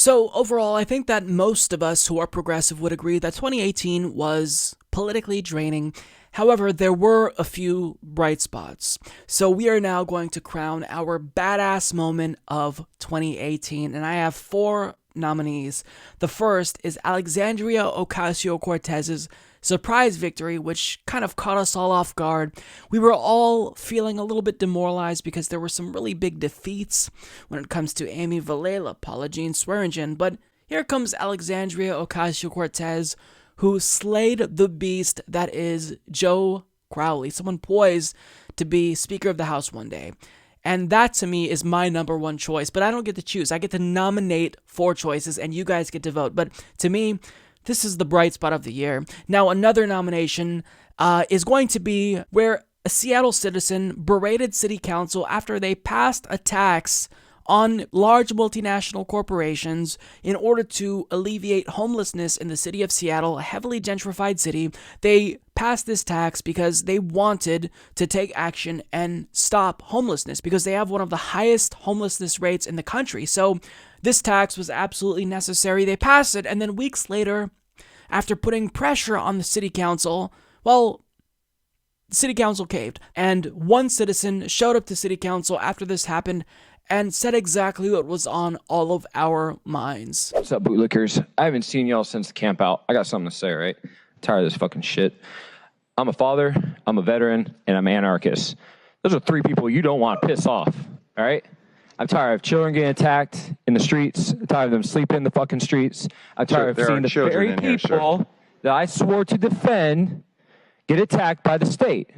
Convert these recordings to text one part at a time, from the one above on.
So overall, I think that most of us who are progressive would agree that 2018 was politically draining. However, there were a few bright spots. So we are now going to crown our badass moment of 2018, and I have 4 nominees. The first is Alexandria Ocasio-Cortez's surprise victory, which kind of caught us all off guard. We were all feeling a little bit demoralized because there were some really big defeats when it comes to Amy Vilela, Paula Jean Swearengin, but here comes Alexandria Ocasio-Cortez, who slayed the beast that is Joe Crowley, someone poised to be Speaker of the House one day. And that, to me, is my number one choice. But I don't get to choose. I get to nominate 4 choices, and you guys get to vote. But to me, this is the bright spot of the year. Now, another nomination is going to be where a Seattle citizen berated city council after they passed a tax on large multinational corporations in order to alleviate homelessness in the city of Seattle, a heavily gentrified city. They passed this tax because they wanted to take action and stop homelessness because they have one of the highest homelessness rates in the country. So this tax was absolutely necessary. They passed it, and then weeks later, after putting pressure on the city council, well, the city council caved. And one citizen showed up to city council after this happened and said exactly what was on all of our minds. What's up, bootlickers? I haven't seen y'all since the camp out. I got something to say, right? I'm tired of this fucking shit. I'm a father, I'm a veteran, and I'm an anarchist. Those are 3 people you don't want to piss off, all right? I'm tired of children getting attacked in the streets. I'm tired of them sleeping in the fucking streets. I'm tired of seeing the very people that I swore to defend get attacked by the state.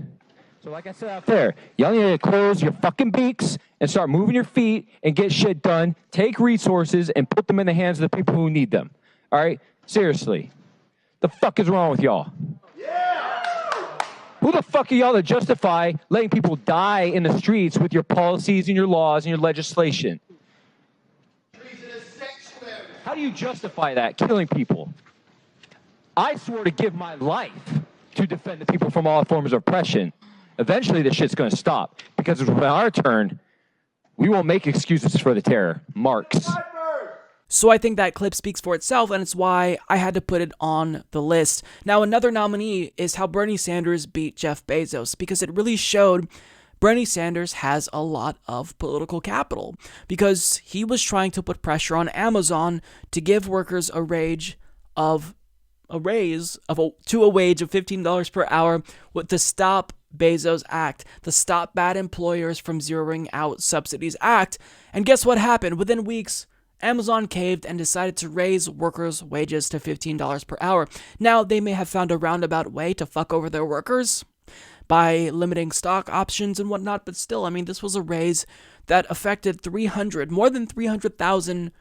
So like I said out there, y'all need to close your fucking beaks and start moving your feet and get shit done. Take resources and put them in the hands of the people who need them. All right? Seriously. The fuck is wrong with y'all? Yeah! Who the fuck are y'all to justify letting people die in the streets with your policies and your laws and your legislation? How do you justify that, killing people? I swore to give my life to defend the people from all forms of oppression. Eventually, this shit's going to stop because when our turn, we won't make excuses for the terror. Marx. So I think that clip speaks for itself, and it's why I had to put it on the list. Now, another nominee is how Bernie Sanders beat Jeff Bezos, because it really showed Bernie Sanders has a lot of political capital, because he was trying to put pressure on Amazon to give workers a raise of a wage of $15 per hour with the Stop Bezos Act, the Stop Bad Employers from Zeroing Out Subsidies Act. And guess what happened? Within weeks, Amazon caved and decided to raise workers' wages to $15 per hour. Now, they may have found a roundabout way to fuck over their workers by limiting stock options and whatnot, but still, I mean, this was a raise that affected more than 300,000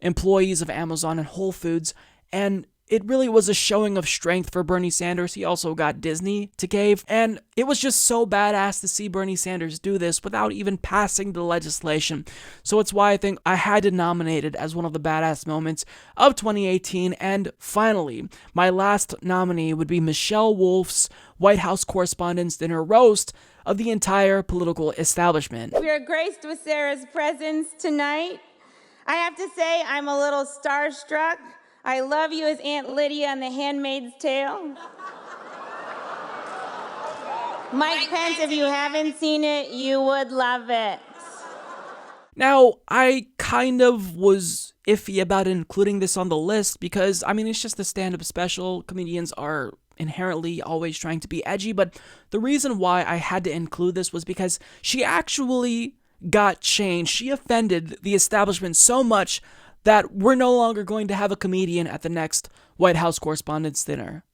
employees of Amazon and Whole Foods, and it really was a showing of strength for Bernie Sanders. He also got Disney to cave, and it was just so badass to see Bernie Sanders do this without even passing the legislation. So it's why I think I had to nominate it as one of the badass moments of 2018. And finally, my last nominee would be Michelle Wolf's White House Correspondents' Dinner roast of the entire political establishment. We are graced with Sarah's presence tonight. I have to say, I'm a little starstruck. I love you as Aunt Lydia in The Handmaid's Tale. Mike Pence, if you haven't seen it, you would love it. Now, I kind of was iffy about including this on the list because, I mean, it's just a stand-up special. Comedians are inherently always trying to be edgy, but the reason why I had to include this was because she actually got changed. She offended the establishment so much that we're no longer going to have a comedian at the next White House Correspondents' Dinner.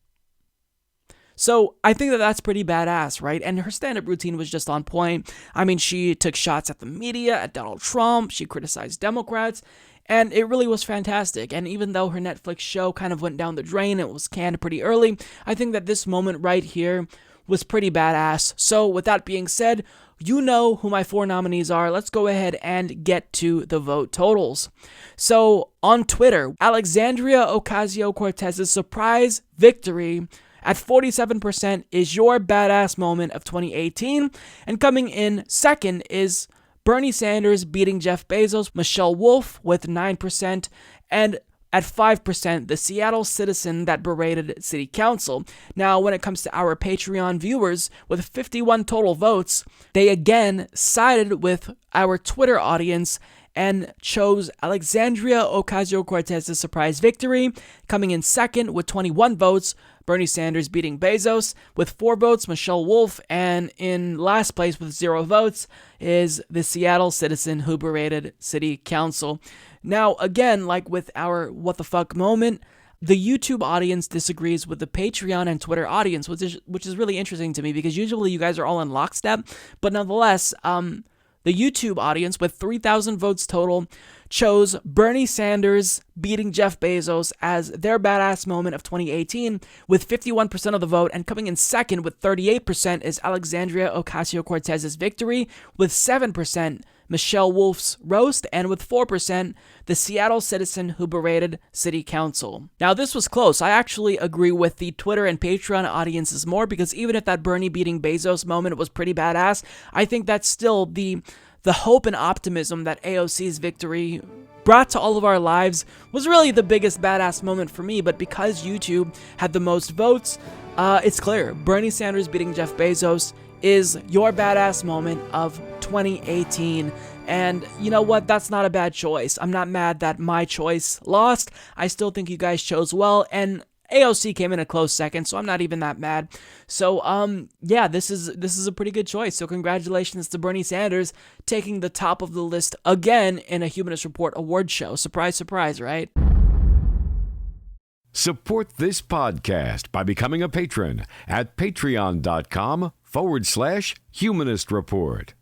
So I think that that's pretty badass, right? And her stand-up routine was just on point. I mean, she took shots at the media, at Donald Trump, she criticized Democrats, and it really was fantastic. And even though her Netflix show kind of went down the drain, it was canned pretty early, I think that this moment right here was pretty badass. So with that being said, you know who my 4 nominees are. Let's go ahead and get to the vote totals. So on Twitter, Alexandria Ocasio-Cortez's surprise victory at 47% is your badass moment of 2018. And coming in second is Bernie Sanders beating Jeff Bezos, Michelle Wolf with 9%, and at 5%, the Seattle citizen that berated city council. Now, when it comes to our Patreon viewers, with 51 total votes, they again sided with our Twitter audience and chose Alexandria Ocasio-Cortez's surprise victory, coming in second with 21 votes, Bernie Sanders beating Bezos with 4 votes, Michelle Wolf, and in last place with 0 votes is the Seattle citizen who berated city council. Now, again, like with our what the fuck moment, the YouTube audience disagrees with the Patreon and Twitter audience, which is really interesting to me because usually you guys are all in lockstep, but nonetheless, the YouTube audience, with 3,000 votes total, chose Bernie Sanders beating Jeff Bezos as their badass moment of 2018 with 51% of the vote, and coming in second with 38% is Alexandria Ocasio-Cortez's victory, with 7% Michelle Wolf's roast, and with 4% the Seattle citizen who berated city council. Now, this was close. I actually agree with the Twitter and Patreon audiences more, because even if that Bernie beating Bezos moment was pretty badass, I think that's still the hope and optimism that AOC's victory brought to all of our lives was really the biggest badass moment for me. But because YouTube had the most votes, it's clear Bernie Sanders beating Jeff Bezos is your badass moment of 2018. And you know what? That's not a bad choice. I'm not mad that my choice lost. I still think you guys chose well, and AOC came in a close second, so I'm not even that mad. So, yeah, this is a pretty good choice. So congratulations to Bernie Sanders taking the top of the list again in a Humanist Report award show. Surprise, surprise, right? Support this podcast by becoming a patron at patreon.com/Humanist Report.